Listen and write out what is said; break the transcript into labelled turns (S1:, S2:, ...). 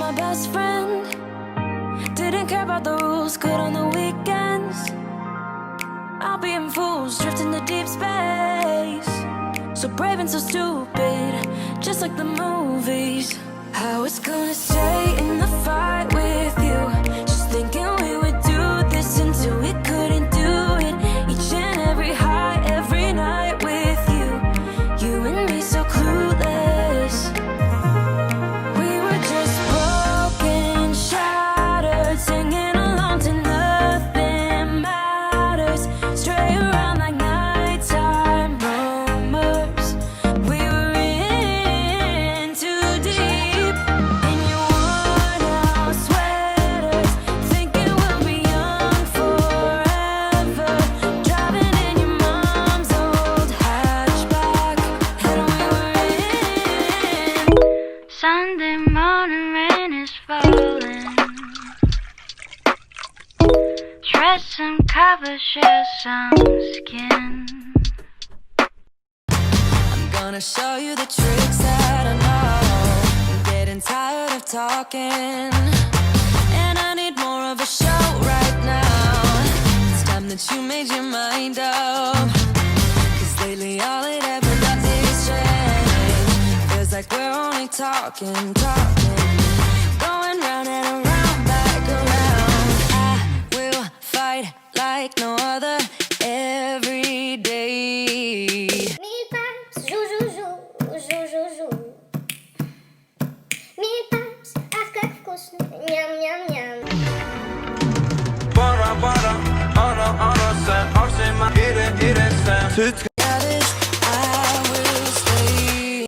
S1: my best friend. Didn't care about the rules, good on the weekends. I'll be in fools, drifting to deep space. So brave and so stupid, just like the movies. I was gonna stay in the fight with you, just thinking we would do this until we couldn't do it. Each and every high, every night with you, you and me so clueless. We were just broken, shattered, singing along to nothing matters. Stray around like nighttime rumors. We were in too deep. In your worn-out sweaters, thinking we'll be young forever. Driving in your mom's old hatchback, and we were in. Sunday morning rain is falling. Dress and cover, share some skin. I'm gonna show you the tricks that I know. I'm getting tired of talking, and I need more of a show right now. It's time that you made your mind up, 'cause lately all it ever does is change. Feels like we're only talking, going round and around, back around. I will fight like no other every day.
S2: Mille pattes, jou, jou, jou, jou, jou, jou. Mille pattes, afkak вкусно, ням-ням-ням.
S3: Bara, ana, sen, avsema, ire, sen.